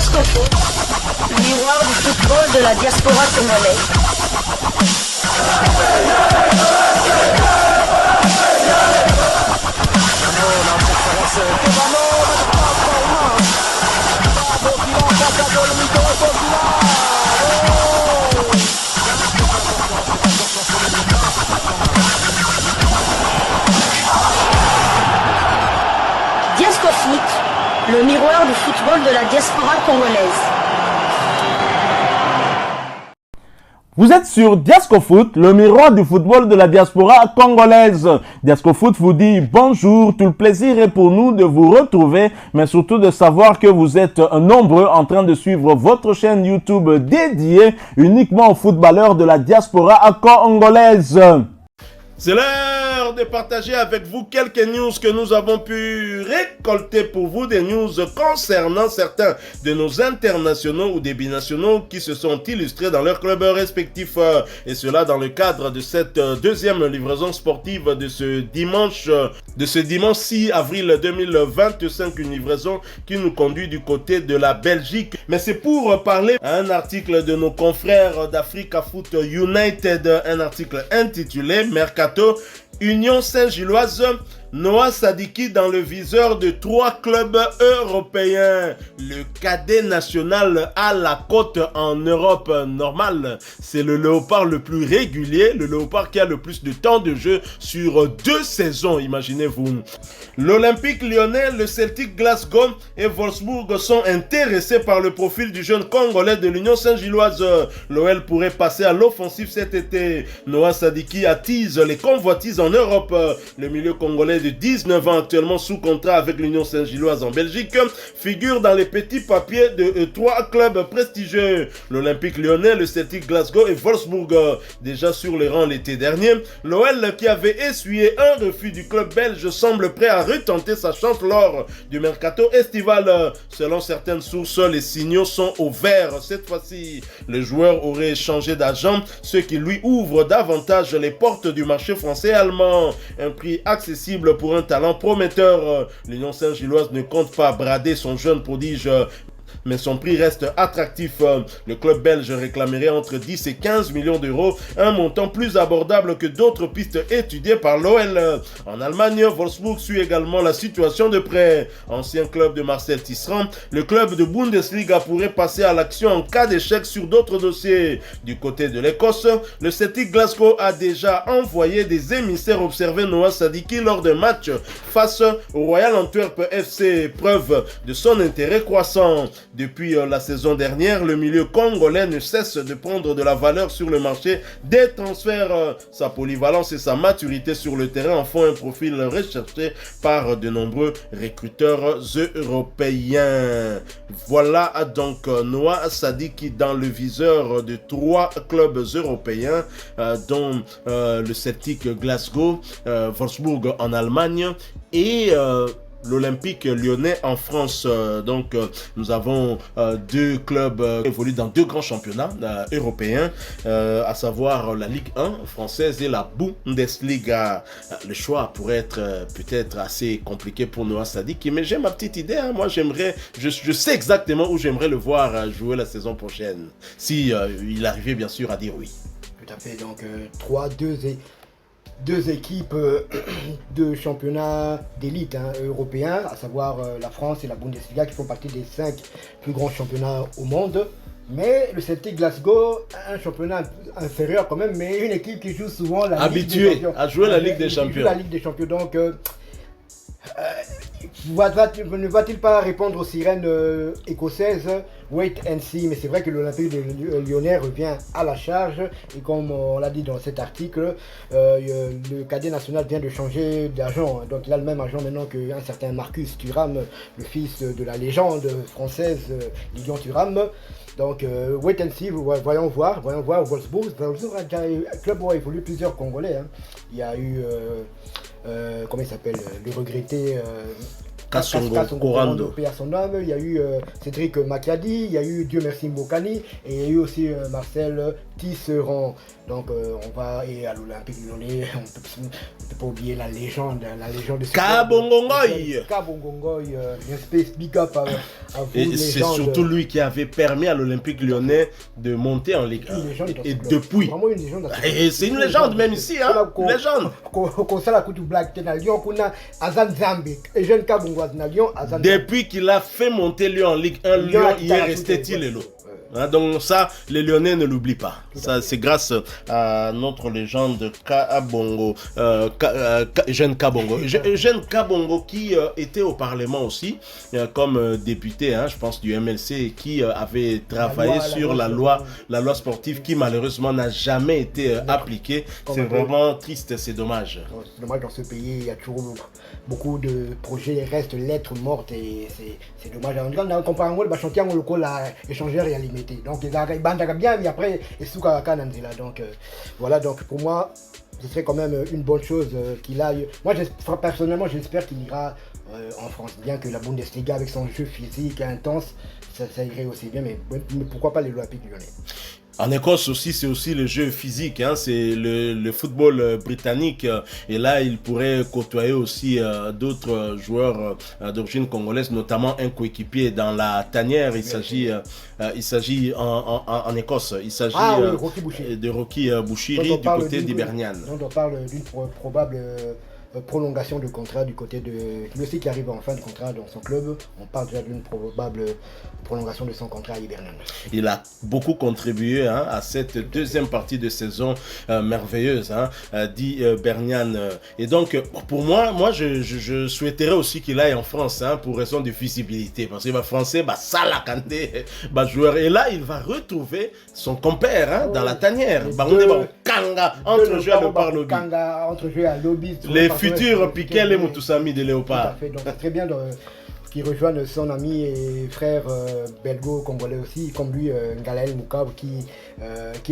Foot, le miroir du football de la diaspora congolaise. Diasco Foot, le miroir du football de la diaspora congolaise. Vous êtes sur Diasco Foot, le miroir du football de la diaspora congolaise. Diasco Foot vous dit bonjour, tout le plaisir est pour nous de vous retrouver, mais surtout de savoir que vous êtes nombreux en train de suivre votre chaîne YouTube dédiée uniquement aux footballeurs de la diaspora congolaise. C'est l'heure de partager avec vous quelques news que nous avons pu récolter pour vous, des news concernant certains de nos internationaux ou des binationaux qui se sont illustrés dans leurs clubs respectifs, et cela dans le cadre de cette deuxième livraison sportive de ce dimanche 6 avril 2025, une livraison qui nous conduit du côté de la Belgique. Mais c'est pour parler un article de nos confrères d'Africa Foot United, un article intitulé Mercato Union Saint-Gilloise, Noah Sadiki dans le viseur de 3 clubs européens. Le cadet national à la côte en Europe normale, c'est le léopard le plus régulier, le léopard qui a le plus de temps de jeu sur 2 saisons, imaginez-vous. L'Olympique Lyonnais, le Celtic Glasgow et Wolfsburg sont intéressés par le profil du jeune Congolais de l'Union Saint-Gilloise. L'OL pourrait passer à l'offensive cet été. Noah Sadiki attise les convoitises en Europe. Le milieu congolais de 19 ans, actuellement sous contrat avec l'Union Saint-Gilloise en Belgique, figure dans les petits papiers de 3 clubs prestigieux, l'Olympique Lyonnais, le Celtic Glasgow et Wolfsburg. Déjà sur les rangs l'été dernier, l'OL, qui avait essuyé un refus du club belge, semble prêt à retenter sa chance lors du mercato estival. Selon certaines sources, les signaux sont au vert. Cette fois-ci, le joueur aurait changé d'agent, ce qui lui ouvre davantage les portes du marché français et allemand. Un prix accessible pour un talent prometteur. L'Union Saint-Gilloise ne compte pas brader son jeune prodige, mais son prix reste attractif. Le club belge réclamerait entre 10 et 15 millions d'euros, un montant plus abordable que d'autres pistes étudiées par l'OL. En Allemagne, Wolfsburg suit également la situation de près. Ancien club de Marcel Tisserand, le club de Bundesliga pourrait passer à l'action en cas d'échec sur d'autres dossiers. Du côté de l'Écosse, le Celtic Glasgow a déjà envoyé des émissaires observer Noah Sadiki lors d'un match face au Royal Antwerp FC, preuve de son intérêt croissant. Depuis la saison dernière, le milieu congolais ne cesse de prendre de la valeur sur le marché des transferts. Sa polyvalence et sa maturité sur le terrain en font un profil recherché par de nombreux recruteurs européens. Voilà donc Noah Sadiki dans le viseur de 3 clubs européens, dont le Celtic Glasgow, Wolfsburg en Allemagne et l'Olympique Lyonnais en France. Nous avons 2 clubs qui évoluent dans 2 grands championnats européens, à savoir la Ligue 1 française et la Bundesliga. Le choix pourrait être peut-être assez compliqué pour Noah Sadiki, mais j'ai ma petite idée. Moi, je sais exactement où j'aimerais le voir jouer la saison prochaine, si il arrivait bien sûr à dire oui. Tout à fait. Donc 2 équipes de championnats d'élite européens, à savoir la France et la Bundesliga, qui font partie des 5 plus grands championnats au monde. Mais le Celtic Glasgow a un championnat inférieur quand même, mais une équipe qui joue souvent la Ligue des Champions. À jouer la Ligue des Champions. La Ligue des Champions. Donc, ne va-t-il pas répondre aux sirènes écossaises? Wait and see. Mais c'est vrai que l'Olympique Lyonnais revient à la charge. Et comme on l'a dit dans cet article, le cadet national vient de changer d'agent. Donc il a le même agent maintenant qu'un certain Marcus Thuram, le fils de la légende française Lilian Thuram. Donc wait and see, voyons voir Wolfsburg. Wolfsburg a déjà un club où a évolué plusieurs Congolais. Il y a eu comment il s'appelle, le regretté Kassongo Korando. Il y a eu Cédric Makiadi, il y a eu Dieu merci Mbokani, et il y a eu aussi Marcel tisserand. Donc on va et à l'Olympique Lyonnais, on peut pas oublier la légende de ce Kabongongoy. Kabongongoy, un space big up à vous. Et c'est surtout lui qui avait permis à l'Olympique Lyonnais de monter en Ligue 1. Et depuis. Vraiment une légende. Et c'est une légende même ici, hein. Une légende. Comme ça la coupe black na Lyon kuna Azan Zambi et jeune Kabongois na Lyon Azan. Depuis qu'il a fait monter Lyon en Ligue 1, Lyon y est resté Tilelo. Hein, donc ça, les Lyonnais ne l'oublient pas. Ça, c'est grâce à notre légende Kabongo, Jeune Kabongo. Jeune Kabongo qui était au Parlement aussi, comme député, hein, je pense, du MLC, et qui avait travaillé sur la loi sportive qui malheureusement n'a jamais été appliquée. C'est vraiment triste, c'est dommage. C'est dommage, dans ce pays, il y a toujours beaucoup de projets restent lettres mortes et c'est dommage. En tout cas, on compare le chantier on le la échangeur et limité. Donc ils bandent bien, mais après ils sont à Kananzila. Donc voilà, donc pour moi, ce serait quand même une bonne chose qu'il aille. Moi, personnellement, j'espère qu'il ira en France, bien que la Bundesliga avec son jeu physique intense, ça irait aussi bien, mais pourquoi pas les Olympiques Lyonnais? En Écosse aussi, c'est aussi le jeu physique, hein, c'est le football britannique. Et là, il pourrait côtoyer aussi d'autres joueurs d'origine congolaise, notamment un coéquipier dans la tanière. Il s'agit en Écosse, il s'agit de Rocky Bouchiri du côté d'Hibernian. On parle d'une probable prolongation de contrat du côté de lui aussi qui arrive en fin de contrat dans son club. On parle déjà d'une probable prolongation de son contrat à Hibernian. Il a beaucoup contribué hein, à cette deuxième partie de saison merveilleuse, hein, dit Bernian. Et donc pour moi je souhaiterais aussi qu'il aille en France hein, pour raison de visibilité, parce qu'il va français, Sala Kanté, joueur, et là il va retrouver son compère hein, dans la tanière. Kanga entre joueurs à lobby. Les futurs Piquet et Moutoussami de Léopard. Tout à fait, donc c'est très bien qui rejoignent son ami et frère belgo-congolais aussi, comme lui, Ngalael Moukab, qui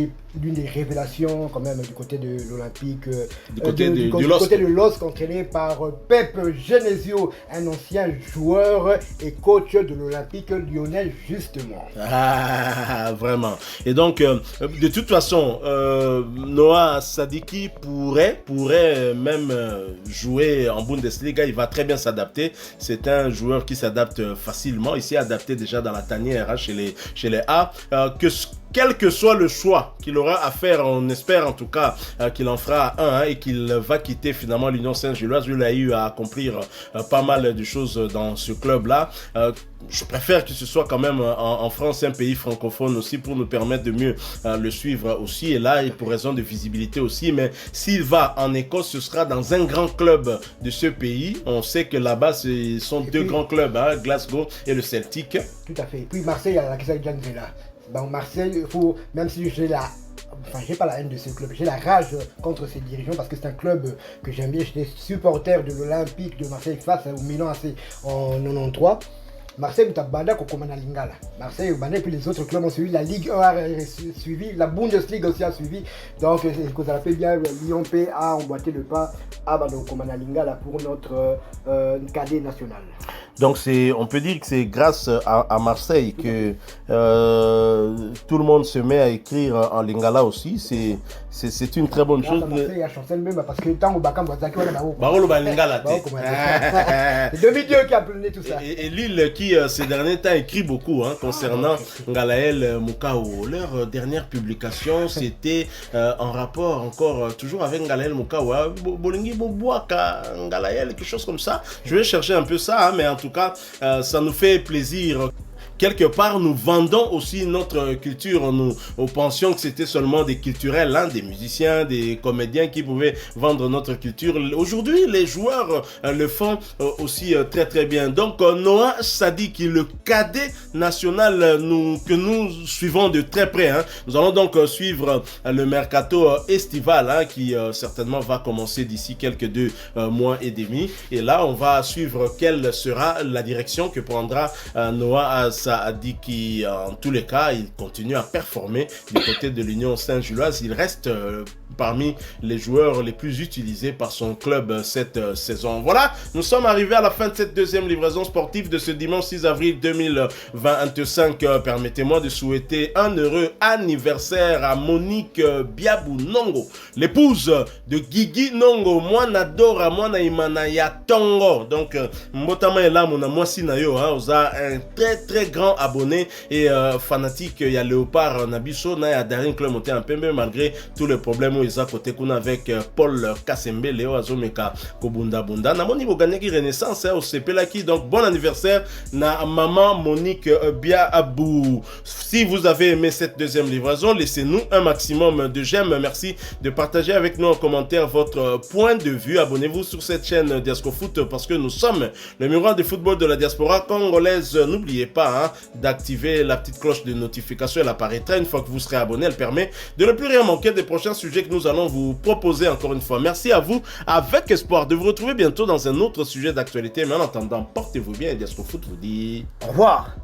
est l'une des révélations quand même du côté de l'Olympique, du côté de LOSC, entraîné par Pep Genesio, un ancien joueur et coach de l'Olympique lyonnais justement. Ah, vraiment. Et donc, de toute façon, Noah Sadiki pourrait même jouer en Bundesliga, il va très bien s'adapter. C'est un joueur qui s'adapte facilement. Il s'est adapté déjà dans la tanière hein, chez les A. Quel que soit le choix qu'il aura à faire, on espère en tout cas qu'il en fera un hein, et qu'il va quitter finalement l'Union Saint-Gilloise. Il a eu à accomplir pas mal de choses dans ce club-là. Je préfère que ce soit quand même en France, un pays francophone aussi, pour nous permettre de mieux le suivre aussi. Et là, pour raison de visibilité aussi. Mais s'il va en Écosse, ce sera dans un grand club de ce pays. On sait que là-bas, ce sont deux grands clubs, hein, Glasgow et le Celtic. Tout à fait. Et puis Marseille, il y a la Kisa Janzela. Marseille, il faut, même si j'ai pas la haine de ce club, j'ai la rage contre ses dirigeants parce que c'est un club que j'aime bien. J'étais supporter de l'Olympique de Marseille face au Milan AC en 93. Marseille, tu as Banda Kokomana Lingala. Marseille, Banda, et puis les autres clubs ont suivi. La Ligue 1 a suivi. La Bundesliga aussi a suivi. Donc, c'est ça rappelle bien. Lyon P a emboîté le pas à Banda Kokomana Lingala pour notre cadet national. Donc, on peut dire que c'est grâce à Marseille que tout le monde se met à écrire en Lingala aussi. C'est une très bonne chose. Marseille a chancé même parce que tant au Bakam, Barolo Lingala. C'est demi-dieu qui a plané tout ça. Et Lille qui, ces derniers temps, écrit beaucoup hein, concernant Ngalael Moukao. Leur dernière publication, c'était en rapport encore, toujours avec Ngalael Moukao. Bolingi Boboaka, Ngalael, quelque chose comme ça. Je vais chercher un peu ça, hein, mais en tout cas, ça nous fait plaisir. Quelque part, nous vendons aussi notre culture. Nous pensions que c'était seulement des culturels, hein, des musiciens, des comédiens qui pouvaient vendre notre culture. Aujourd'hui, les joueurs le font aussi très très bien. Donc, Noah Sadiki, le cadet national que nous suivons de très près. Hein. Nous allons donc suivre le mercato estival hein, qui certainement va commencer d'ici quelques 2 mois et demi. Et là, on va suivre quelle sera la direction que prendra Noah Sadiki. En tous les cas, il continue à performer du côté de l'Union Saint-Gilloise. Il reste parmi les joueurs les plus utilisés par son club cette saison. Voilà, nous sommes arrivés à la fin de cette deuxième livraison sportive de ce dimanche 6 avril 2025. Permettez-moi de souhaiter un heureux anniversaire à Monique Biabou Nongo, l'épouse de Guigui Nongo, moi Nadora, moi Naimana Yatongo. Donc, Mbotama est là, mon moi Sinayo, vous avez un très grand abonné et fanatique. Il y a Léopard Nabiso, na Darin Clemonté en Pembe, malgré tous les problèmes où ils ont côté qu'on avec Paul Kassembe, Léo Azomeka, Kobunda Bunda. Na moni Boganeki Renaissance, au CP Laki. Donc, bon anniversaire, na maman Monique Biabou. Si vous avez aimé cette deuxième livraison, laissez-nous un maximum de j'aime. Merci de partager avec nous en commentaire votre point de vue. Abonnez-vous sur cette chaîne Diasco Foot parce que nous sommes le miroir du football de la diaspora congolaise. N'oubliez pas d'activer la petite cloche de notification. Elle apparaîtra une fois que vous serez abonné. Elle permet de ne plus rien manquer des prochains sujets que nous allons vous proposer encore une fois. Merci à vous, avec espoir de vous retrouver bientôt dans un autre sujet d'actualité. Mais en attendant, portez-vous bien et Diasco Foot vous dit au revoir.